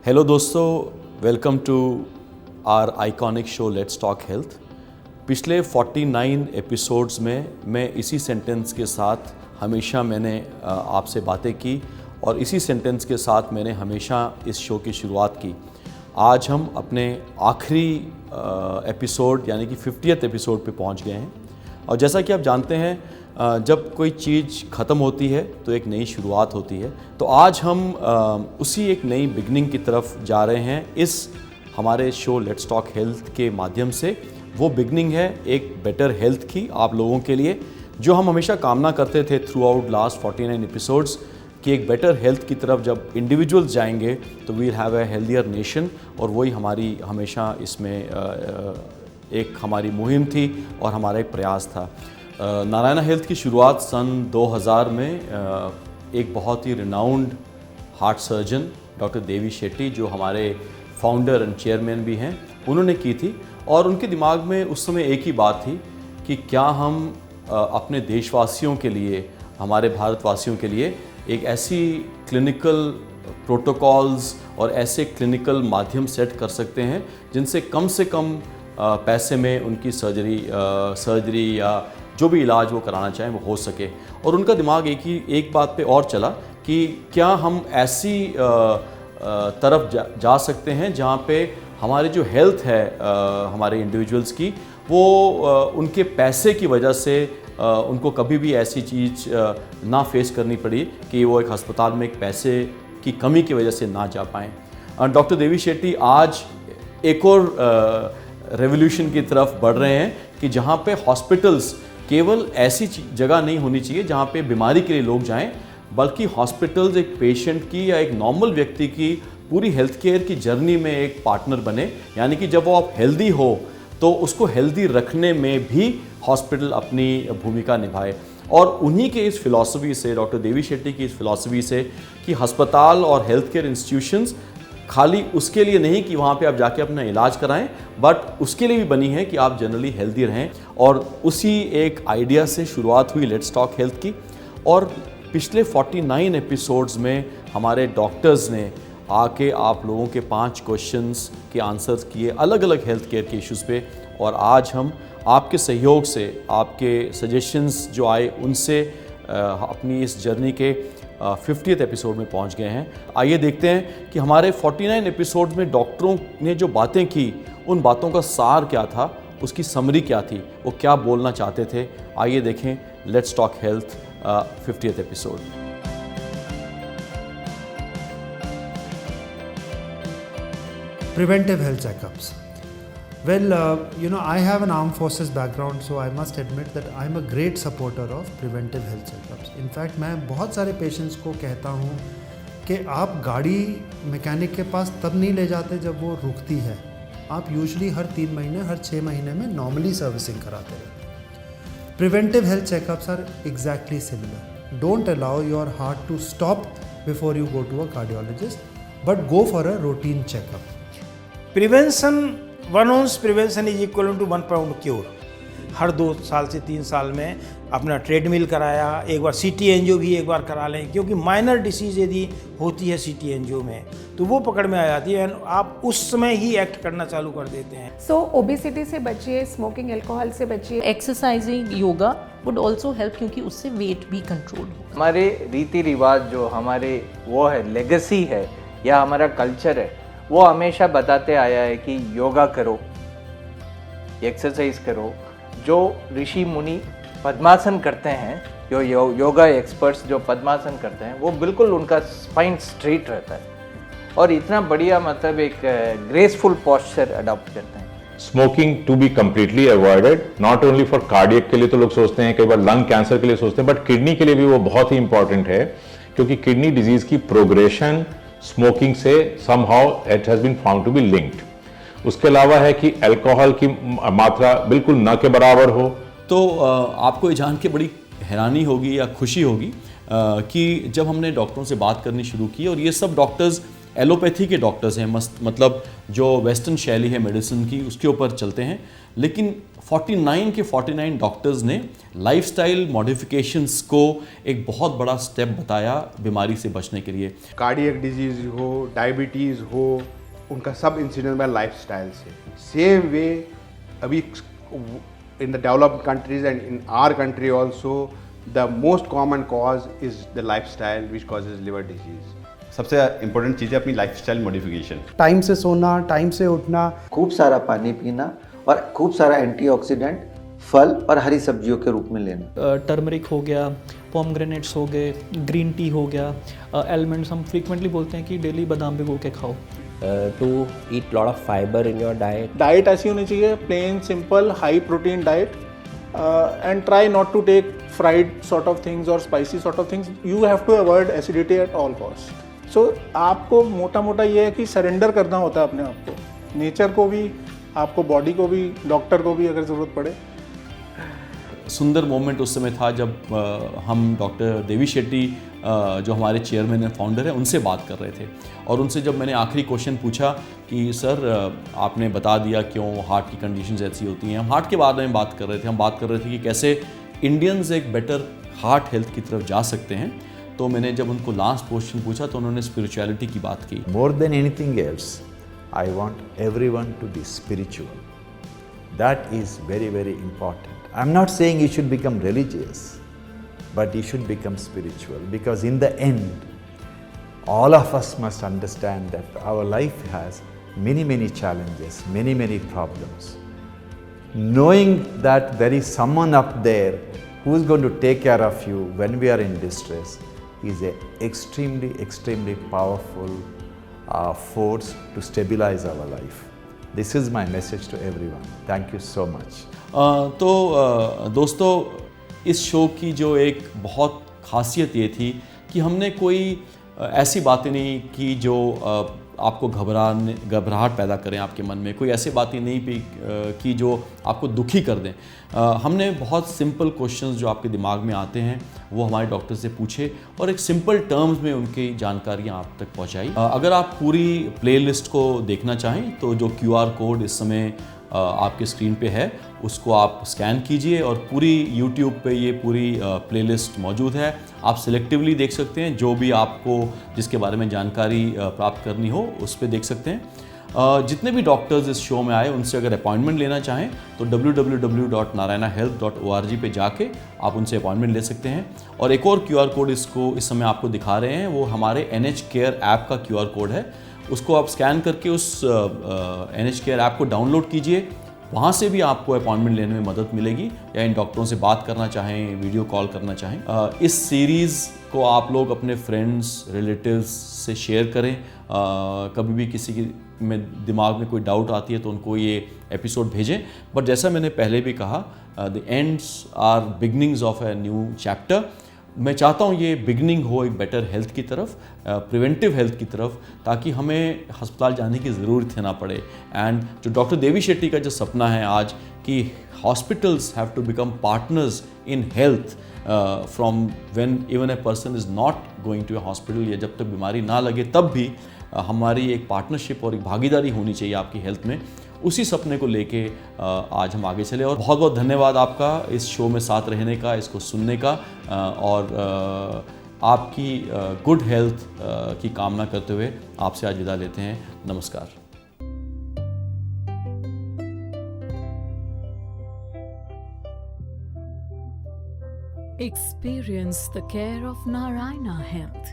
Hello दोस्तों, welcome to our iconic show let's talk health. पिछले 49 episodes में मैं इसी सेंटेंस के साथ हमेशा मैंने आपसे बातें की और इसी सेंटेंस के साथ मैंने हमेशा इस शो की शुरुआत की। आज हम अपने आखिरी एपिसोड यानी कि 50th एपिसोड पे पहुंच गए हैं और जैसा कि आप जानते हैं जब कोई चीज़ ख़त्म होती है तो एक नई शुरुआत होती है। तो आज हम उसी एक नई बिगनिंग की तरफ जा रहे हैं इस हमारे शो लेट्स टॉक हेल्थ के माध्यम से। वो बिगनिंग है एक बेटर हेल्थ की आप लोगों के लिए, जो हम हमेशा कामना करते थे थ्रू आउट लास्ट 49 एपिसोड्स कि एक बेटर हेल्थ की तरफ जब इंडिविजुअल्स जाएंगे तो we will have a healthier nation. और वही हमारी हमेशा इसमें एक हमारी मुहिम थी और हमारा एक प्रयास था। नारायणा हेल्थ की शुरुआत सन 2000 में एक बहुत ही renowned heart surgeon doctor Devi Shetty, जो हमारे फाउंडर एंड चेयरमैन भी हैं, उन्होंने की थी। और उनके दिमाग में उस समय एक ही बात थी कि क्या हम अपने देशवासियों के लिए, हमारे भारतवासियों के लिए एक ऐसी क्लिनिकल प्रोटोकॉल्स और ऐसे क्लिनिकल माध्यम सेट कर सकते हैं जिनसे कम से कम पैसे में उनकी सर्जरी या जो भी इलाज वो कराना चाहें वो हो सके। और उनका दिमाग एक बात पे और चला कि क्या हम ऐसी तरफ जा सकते हैं जहाँ पे हमारे जो हेल्थ है हमारे इंडिविजुअल्स की, वो उनके पैसे की वजह से उनको कभी भी ऐसी चीज़ ना फेस करनी पड़ी कि वो एक अस्पताल में एक पैसे की कमी की वजह से ना जा पाएँ। डॉक्टर देवी शेट्टी आज एक और रेवोल्यूशन की तरफ बढ़ रहे हैं कि जहाँ पे हॉस्पिटल्स केवल ऐसी जगह नहीं होनी चाहिए जहाँ पे बीमारी के लिए लोग जाएं, बल्कि हॉस्पिटल्स एक पेशेंट की या एक नॉर्मल व्यक्ति की पूरी हेल्थ केयर की जर्नी में एक पार्टनर बने। यानी कि जब वो आप हेल्दी हो तो उसको हेल्दी रखने में भी हॉस्पिटल अपनी भूमिका निभाए। और उन्हीं के इस फिलॉसफी से, डॉक्टर देवी शेट्टी की इस फिलॉसफी से कि अस्पताल और हेल्थ केयर इंस्टीट्यूशंस खाली उसके लिए नहीं कि वहाँ पे आप जाके अपना इलाज कराएं, बट उसके लिए भी बनी है कि आप जनरली हेल्दी रहें। और उसी एक आइडिया से शुरुआत हुई लेट्स टॉक हेल्थ की। और पिछले 49 एपिसोड्स में हमारे डॉक्टर्स ने आके आप लोगों के 5 क्वेश्चंस के आंसर्स किए अलग अलग हेल्थ केयर के इश्यूज़ पे। और आज हम आपके सहयोग से, आपके सजेशंस जो आए उनसे अपनी इस जर्नी के 50th एपिसोड में पहुंच गए हैं। आइए देखते हैं कि हमारे 49 एपिसोड में डॉक्टरों ने जो बातें की, उन बातों का सार क्या था, उसकी समरी क्या थी, वो क्या बोलना चाहते थे। आइए देखें let's talk health 50th episode. Preventive health checkups. Well, I have an armed forces background, so I must admit that I'm a great supporter of preventive health checkups. In fact, मैं बहुत सारे पेशेंट्स को कहता हूँ कि आप गाड़ी mechanic के पास तब नहीं ले जाते जब वो रुकती है। आप यूजुअली हर 3 महीने, हर 6 महीने में नॉर्मली सर्विसिंग कराते रहते हैं। Preventive health checkups are exactly similar. Don't allow your heart to stop before you go to a cardiologist, but go for a routine checkup. Prevention, 1 ounce prevention is equivalent to 1 pound cure। हर 2 साल से 3 साल में अपना treadmill कराया, एक बार सीटी angio भी एक बार करा लें, क्योंकि माइनर डिसीज यदि होती है सीटी एंजियो में तो वो पकड़ में आ जाती है, आप उस समय ही एक्ट करना चालू कर देते हैं। सो ओबेसिटी से बचिए, स्मोकिंग, अल्कोहल से बचिए। Exercising, yoga would also help, क्योंकि उससे वेट भी कंट्रोल हो। हमारे रीति रिवाज जो हमारे वो है, लेगेसी है या हमारा कल्चर है, वो हमेशा बताते आया है कि योगा करो, एक्सरसाइज करो। जो ऋषि मुनि पद्मासन करते हैं, जो योगा एक्सपर्ट्स जो पद्मासन करते हैं, वो बिल्कुल उनका स्पाइन स्ट्रेट रहता है और इतना बढ़िया, मतलब एक ग्रेसफुल पोस्चर अडॉप्ट करते हैं। Smoking to be completely avoided, not only for cardiac के लिए तो लोग सोचते हैं, कई बार लंग कैंसर के लिए सोचते हैं, बट किडनी के लिए भी वो बहुत ही इंपॉर्टेंट है, क्योंकि किडनी डिजीज की प्रोग्रेशन स्मोकिंग से somehow it has been found to be linked. उसके अलावा है कि अल्कोहल की मात्रा बिल्कुल न के बराबर हो। तो आपको ये जान के बड़ी हैरानी होगी या खुशी होगी कि जब हमने डॉक्टरों से बात करनी शुरू की, और ये सब डॉक्टर्स एलोपैथी के डॉक्टर्स हैं, मतलब जो वेस्टर्न शैली है मेडिसिन की उसके ऊपर चलते हैं, लेकिन 49 के 49 डॉक्टर्स ने लाइफस्टाइल मॉडिफिकेशंस को एक बहुत बड़ा स्टेप बताया बीमारी से बचने के लिए। कार्डियक डिजीज हो, डायबिटीज़ हो, उनका सब इंसिडेंट में लाइफस्टाइल से। सेम वे अभी in the developed countries and in our country also the most common cause is the lifestyle which causes liver disease. सबसे इम्पोर्टेंट चीज़ है अपनी लाइफस्टाइल मॉडिफिकेशन। टाइम से सोना, टाइम से उठना, खूब सारा पानी पीना और खूब सारा एंटीऑक्सीडेंट फल और हरी सब्जियों के रूप में लेना। टर्मरिक हो गया, पोमग्रेनेट्स हो गए, ग्रीन टी हो गया, एलमंड्स हम फ्रीक्वेंटली बोलते हैं कि डेली बादाम भिगो के खाओ। To eat lot of fibre in your diet. Diet ऐसी होनी चाहिए plain simple high protein diet and try not to take fried sort of things और spicy sort of things. You have to avoid acidity at all cost. So आपको मोटा मोटा ये है कि सरेंडर करना होता है अपने आप को, नेचर को भी, आपको बॉडी को भी, डॉक्टर को भी अगर ज़रूरत पड़े। सुंदर मोमेंट उस समय था जब हम डॉक्टर देवी शेट्टी जो हमारे चेयरमैन एंड फाउंडर हैं उनसे बात कर रहे थे, और उनसे जब मैंने आखिरी क्वेश्चन पूछा कि सर आपने बता दिया क्यों हार्ट की कंडीशंस ऐसी होती हैं, हम हार्ट के बारे में बात कर रहे थे, हम बात कर रहे थे कि कैसे इंडियंस एक बेटर हार्ट हेल्थ की तरफ जा सकते हैं, तो मैंने जब उनको लास्ट क्वेश्चन पूछा तो उन्होंने स्पिरिचुअलिटी की बात की। More than anything else I want everyone to be spiritual. That is very, very important. I'm not saying you should become religious, but you should become spiritual, because in the end, all of us must understand that our life has many, many challenges, many, many problems. Knowing that there is someone up there who is going to take care of you when we are in distress is an extremely, extremely powerful force to stabilize our life. This is my message to everyone. Thank you so much. तो दोस्तों, इस show की जो एक बहुत खासियत ये थी कि हमने कोई ऐसी बातें नहीं की जो आपको घबराहट पैदा करें आपके मन में, कोई ऐसी बातें नहीं की जो आपको दुखी कर दें। हमने बहुत सिंपल क्वेश्चंस जो आपके दिमाग में आते हैं वो हमारे डॉक्टर से पूछे और एक सिंपल टर्म्स में उनकी जानकारियाँ आप तक पहुँचाई। अगर आप पूरी प्लेलिस्ट को देखना चाहें तो जो QR कोड इस समय आपके स्क्रीन पे है उसको आप स्कैन कीजिए और पूरी YouTube पे ये पूरी प्लेलिस्ट मौजूद है। आप सिलेक्टिवली देख सकते हैं, जो भी आपको जिसके बारे में जानकारी प्राप्त करनी हो उस पर देख सकते हैं। जितने भी डॉक्टर्स इस शो में आए उनसे अगर अपॉइंटमेंट लेना चाहें तो www.narayanahealth.org पे जाके आप उनसे अपॉइंटमेंट ले सकते हैं। और एक और QR कोड इस समय आपको दिखा रहे हैं, वो हमारे NH केयर ऐप का QR कोड है। उसको आप स्कैन करके उस NH केयर ऐप को डाउनलोड कीजिए, वहाँ से भी आपको अपॉइंटमेंट लेने में मदद मिलेगी, या इन डॉक्टरों से बात करना चाहें, वीडियो कॉल करना चाहें। इस सीरीज़ को आप लोग अपने फ्रेंड्स, रिलेटिव्स से शेयर करें। कभी भी किसी के दिमाग में कोई डाउट आती है तो उनको ये एपिसोड भेजें। बट जैसा मैंने पहले भी कहा, the ends are beginnings of a new chapter. मैं चाहता हूँ ये बिगनिंग हो एक बेटर हेल्थ की तरफ, प्रिवेंटिव हेल्थ की तरफ, ताकि हमें अस्पताल जाने की ज़रूरत ना पड़े। एंड जो डॉक्टर देवी शेट्टी का जो सपना है आज कि hospitals have to become partners in health from when even a person is not going to a hospital, या जब तक बीमारी ना लगे तब भी हमारी एक पार्टनरशिप और एक भागीदारी होनी चाहिए आपकी हेल्थ में। उसी सपने को लेके आज हम आगे चले। और बहुत बहुत धन्यवाद आपका इस शो में साथ रहने का, इसको सुनने का, और आपकी गुड हेल्थ की कामना करते हुए आपसे आज विदा लेते हैं। नमस्कार। Experience the care of Narayana Health.